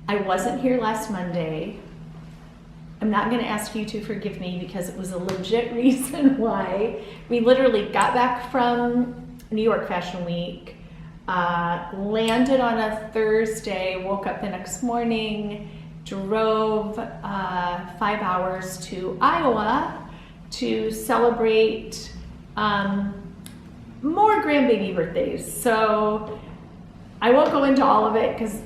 I wasn't here last Monday. I'm not going to ask you to forgive me because it was a legit reason why. We literally got back from New York Fashion Week, landed on a Thursday, woke up the next morning, drove 5 hours to Iowa to celebrate more grandbaby birthdays. So I won't go into all of it because,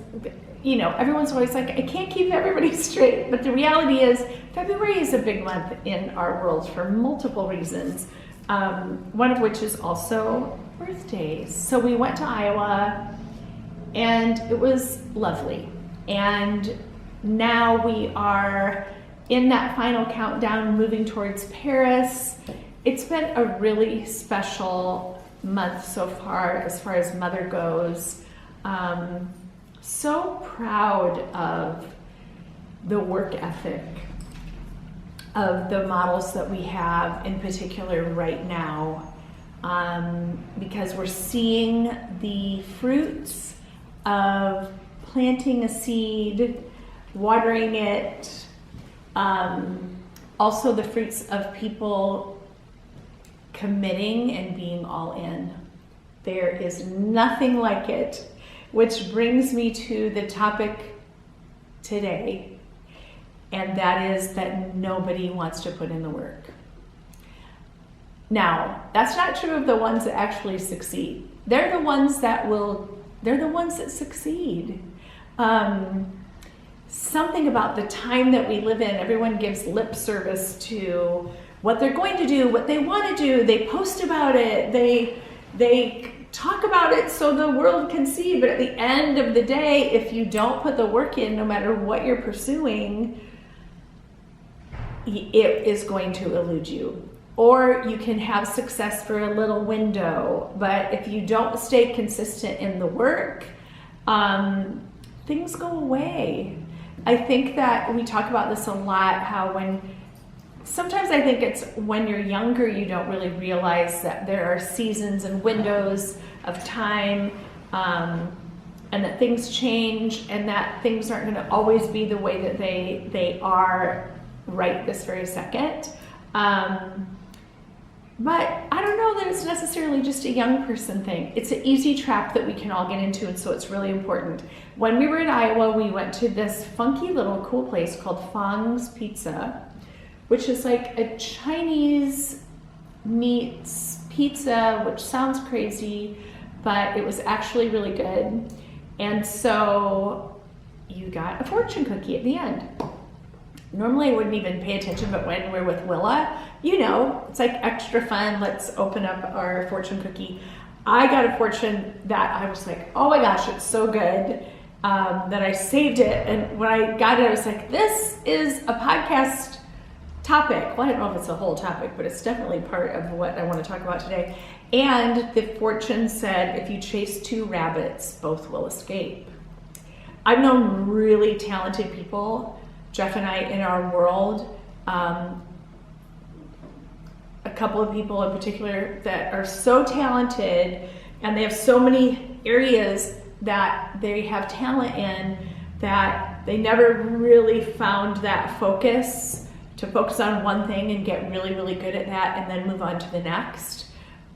you know, everyone's always like, I can't keep everybody straight. But the reality is February is a big month in our world for multiple reasons. One of which is also birthdays. So we went to Iowa and it was lovely. And now we are in that final countdown moving towards Paris. It's been a really special month so far as mother goes. So proud of the work ethic of the models that we have in particular right now, because we're seeing the fruits of planting a seed, watering it, also the fruits of people committing and being all in. There is nothing like it, which brings me to the topic today, and that is that nobody wants to put in the work. Now, that's not true of the ones that actually succeed. They're the ones that succeed. Something about the time that we live in, everyone gives lip service to what they're going to do, what they want to do. They post about it. They talk about it so the world can see. But at the end of the day, if you don't put the work in, no matter what you're pursuing, it is going to elude you. Or you can have success for a little window, but if you don't stay consistent in the work, things go away. I think that we talk about this a lot, how sometimes I think it's when you're younger, you don't really realize that there are seasons and windows of time, and that things change, and that things aren't going to always be the way that they are right this very second. But I don't know that it's necessarily just a young person thing. It's an easy trap that we can all get into, and so it's really important. When we were in Iowa, we went to this funky little cool place called Fong's Pizza, which is like a Chinese meets pizza, which sounds crazy, but it was actually really good. And so you got a fortune cookie at the end. Normally I wouldn't even pay attention, but when we're with Willa, you know, it's like extra fun. Let's open up our fortune cookie. I got a fortune that I was like, oh my gosh, it's so good, that I saved it. And when I got it, I was like, this is a podcast topic. Well, I don't know if it's a whole topic, but it's definitely part of what I want to talk about today. And the fortune said, if you chase 2 rabbits, both will escape. I've known really talented people, Jeff and I, in our world, a couple of people in particular that are so talented, and they have so many areas that they have talent in that they never really found that focus to focus on one thing and get really, really good at that and then move on to the next,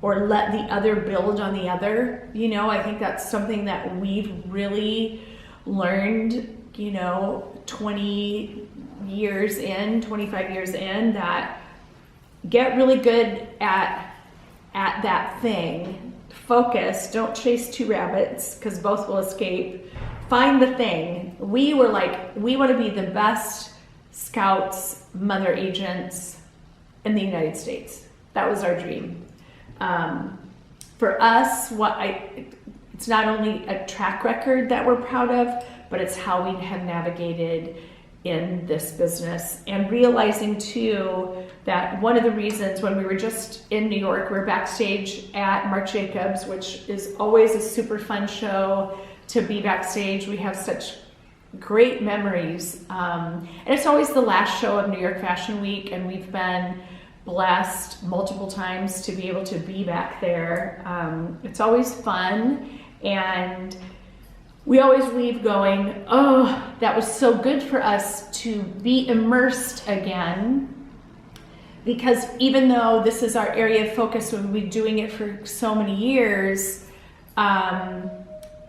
or let the other build on the other. You know, I think that's something that we've really learned, you know, 20 years in, 25 years in, that get really good at that thing. Focus, don't chase 2 rabbits because both will escape. Find the thing. We were like, we want to be the best scouts, mother agents in the United States. That was our dream. For us, it's not only a track record that we're proud of, but it's how we have navigated in this business, and realizing too that one of the reasons when we were just in New York, we were backstage at Marc Jacobs, which is always a super fun show to be backstage. We have such great memories, and it's always the last show of New York Fashion Week, and we've been blessed multiple times to be able to be back there. It's always fun, and we always leave going, oh, that was so good for us to be immersed again. Because even though this is our area of focus, we've been doing it for so many years,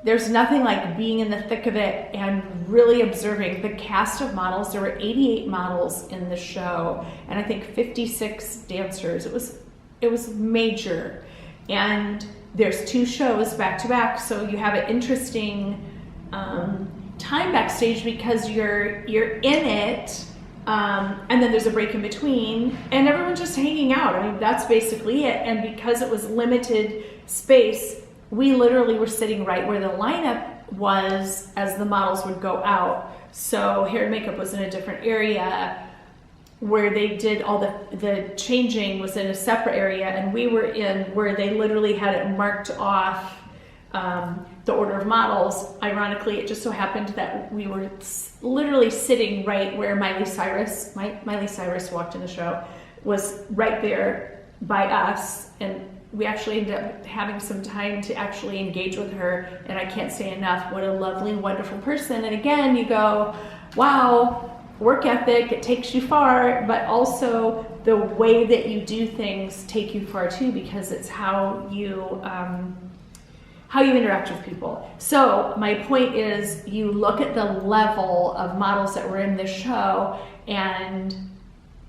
there's nothing like being in the thick of it and really observing the cast of models. There were 88 models in the show, and I think 56 dancers. It was major. And there's 2 shows back to back, so you have an interesting time backstage because you're in it, and then there's a break in between, and everyone's just hanging out. I mean, that's basically it. And because it was limited space, we literally were sitting right where the lineup was as the models would go out. So hair and makeup was in a different area. Where they did all the changing was in a separate area, and we were in where they literally had it marked off, the order of models. Ironically, it just so happened that we were literally sitting right where Miley Cyrus walked in the show, was right there by us, and we actually ended up having some time to actually engage with her, and I can't say enough what a lovely, wonderful person. And again, you go, wow, work ethic, it takes you far, but also the way that you do things take you far too, because it's how you interact with people. So my point is, you look at the level of models that were in this show and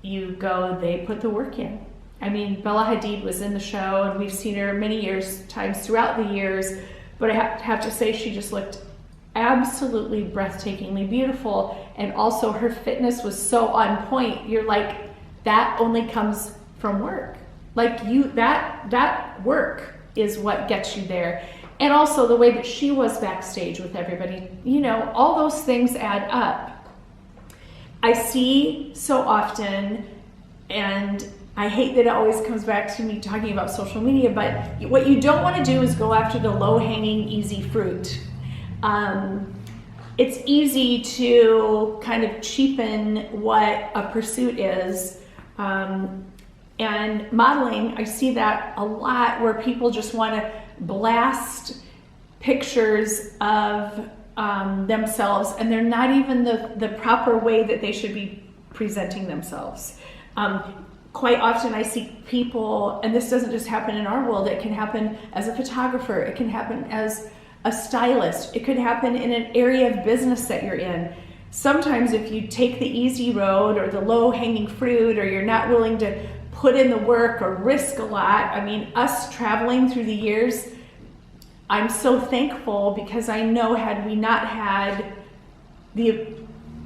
you go, they put the work in. I mean, Bella Hadid was in the show, and we've seen her many times throughout the years, but I have to say she just looked absolutely breathtakingly beautiful, and also her fitness was so on point. You're like, that only comes from work. Like that work is what gets you there. And also the way that she was backstage with everybody, all those things add up. I see so often, and I hate that it always comes back to me talking about social media, but what you don't want to do is go after the low-hanging, easy fruit. It's easy to kind of cheapen what a pursuit is. And modeling, I see that a lot, where people just want to blast pictures of themselves, and they're not even the proper way that they should be presenting themselves. Quite often I see people, and this doesn't just happen in our world, it can happen as a photographer, it can happen as a stylist, it could happen in an area of business that you're in. Sometimes if you take the easy road or the low-hanging fruit, or you're not willing to put in the work or risk a lot, I mean, us traveling through the years, I'm so thankful, because I know had we not had the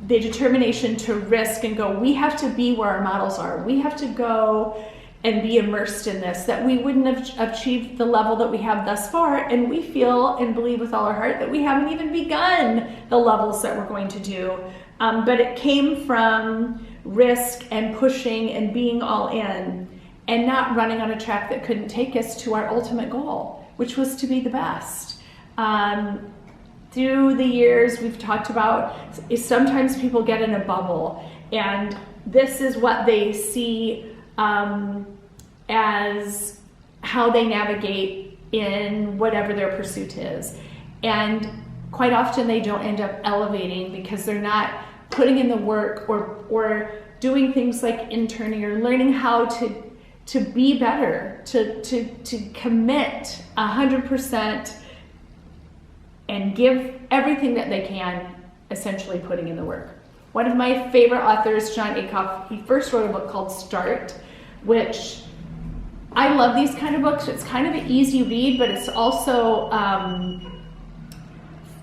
determination to risk and go, we have to be where our models are, we have to go and be immersed in this, that we wouldn't have achieved the level that we have thus far. And we feel and believe with all our heart that we haven't even begun the levels that we're going to do. But it came from risk and pushing and being all in, and not running on a track that couldn't take us to our ultimate goal, which was to be the best. Through the years, we've talked about is sometimes people get in a bubble, and this is what they see as how they navigate in whatever their pursuit is. And quite often they don't end up elevating because they're not putting in the work or doing things like interning or learning how to be better, to commit 100% and give everything that they can, essentially putting in the work. One of my favorite authors, John Acuff, he first wrote a book called Start, which I love these kind of books. It's kind of an easy read, but it's also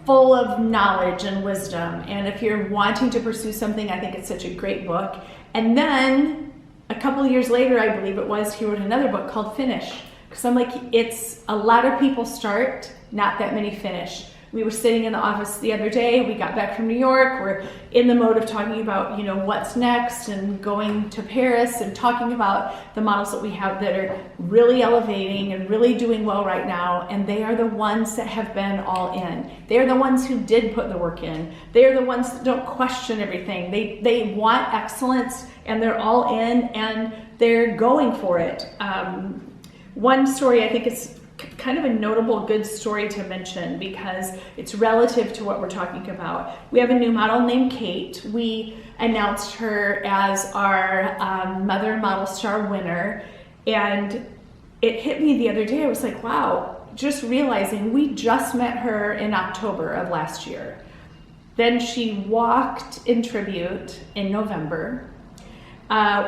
full of knowledge and wisdom. And if you're wanting to pursue something, I think it's such a great book. And then a couple of years later, I believe it was, he wrote another book called Finish. Because I'm like, it's a lot of people start, not that many finish. We were sitting in the office the other day, we got back from New York, we're in the mode of talking about, what's next and going to Paris and talking about the models that we have that are really elevating and really doing well right now, and they are the ones that have been all in. They are the ones who did put the work in. They are the ones that don't question everything. They want excellence, and they're all in, and they're going for it. One story, I think it's kind of a notable good story to mention because it's relative to what we're talking about. We have a new model named Kate. We announced her as our Mother Model Star winner, and it hit me the other day. I was like, wow, just realizing we just met her in October of last year. Then she walked in tribute in November.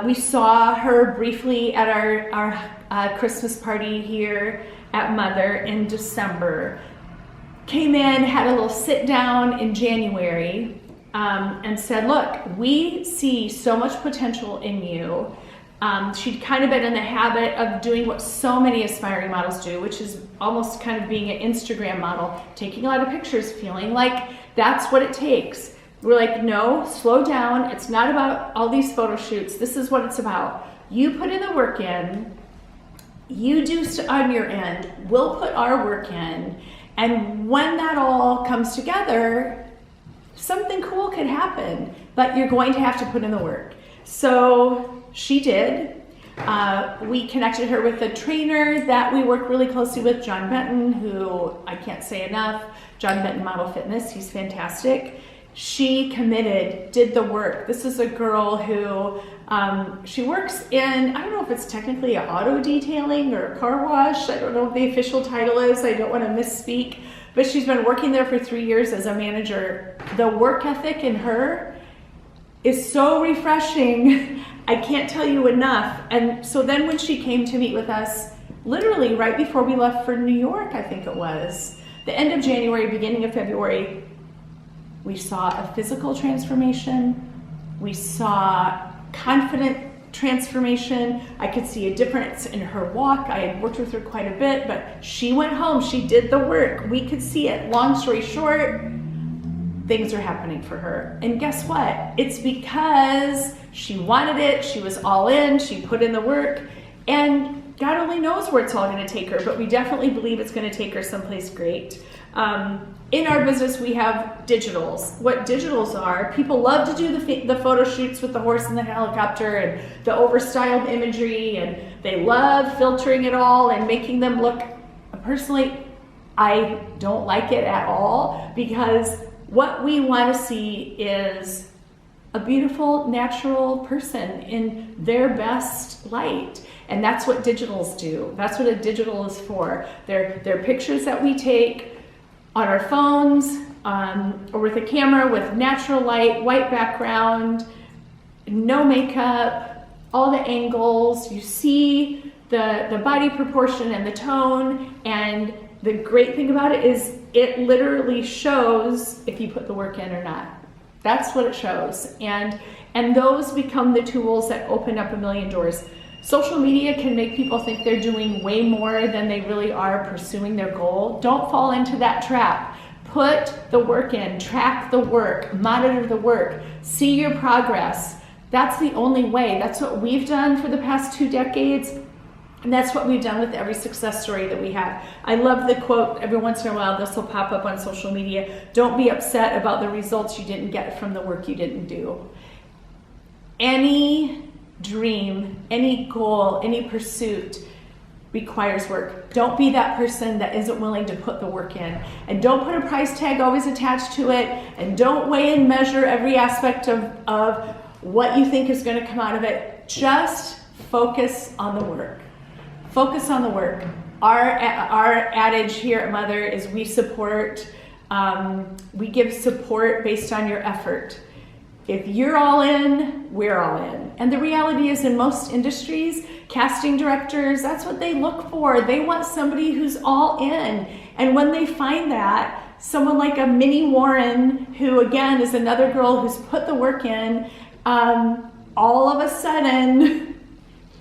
We saw her briefly at our Christmas party here at Mother in December. Came in, had a little sit down in January, and said, look, we see so much potential in you. She'd kind of been in the habit of doing what so many aspiring models do, which is almost kind of being an Instagram model, taking a lot of pictures, feeling like that's what it takes. We're like, no, slow down. It's not about all these photo shoots. This is what it's about. You put in the work in, you do on your end, we'll put our work in, and when that all comes together, something cool could happen, but you're going to have to put in the work. So she did. We connected her with a trainer that we work really closely with, John Benton, who I can't say enough. John Benton Model Fitness, he's fantastic. She committed, did the work. This is a girl who, she works in, I don't know if it's technically an auto detailing or a car wash. I don't know what the official title is. I don't want to misspeak, but she's been working there for 3 years as a manager. The work ethic in her is so refreshing. I can't tell you enough. And so then when she came to meet with us, literally right before we left for New York, I think it was, the end of January, beginning of February, we saw a physical transformation. We saw confident transformation. I could see a difference in her walk. I had worked with her quite a bit, but she went home, she did the work. We could see it. Long story short, things are happening for her. And guess what? It's because she wanted it, she was all in, she put in the work, and God only knows where it's all gonna take her, but we definitely believe it's gonna take her someplace great. In our business, we have digitals. What digitals are, people love to do the photo shoots with the horse and the helicopter and the overstyled imagery, and they love filtering it all and making them look, personally, I don't like it at all, because what we want to see is a beautiful, natural person in their best light. And that's what digitals do. That's what a digital is for. They're pictures that we take on our phones or with a camera with natural light, white background, no makeup, all the angles. You see the body proportion and the tone, and the great thing about it is it literally shows if you put the work in or not. That's what it shows. And those become the tools that open up a million doors. Social media can make people think they're doing way more than they really are pursuing their goal. Don't fall into that trap. Put the work in, track the work, monitor the work, see your progress. That's the only way. That's what we've done for the past 2 decades. And that's what we've done with every success story that we have. I love the quote, every once in a while this will pop up on social media, don't be upset about the results you didn't get from the work you didn't do. Any dream, any goal, any pursuit requires work. Don't be that person that isn't willing to put the work in. And don't put a price tag always attached to it, and don't weigh and measure every aspect of what you think is going to come out of it. Just focus on the work. Focus on the work. Our adage here at Mother is we give support based on your effort. If you're all in, we're all in. And the reality is, in most industries, casting directors, that's what they look for. They want somebody who's all in. And when they find that, someone like a Minnie Warren, who again is another girl who's put the work in, all of a sudden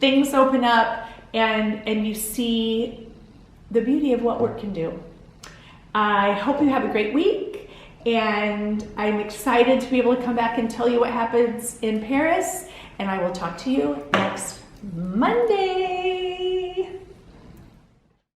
things open up, and you see the beauty of what work can do. I hope you have a great week, and I'm excited to be able to come back and tell you what happens in Paris, and I will talk to you next Monday.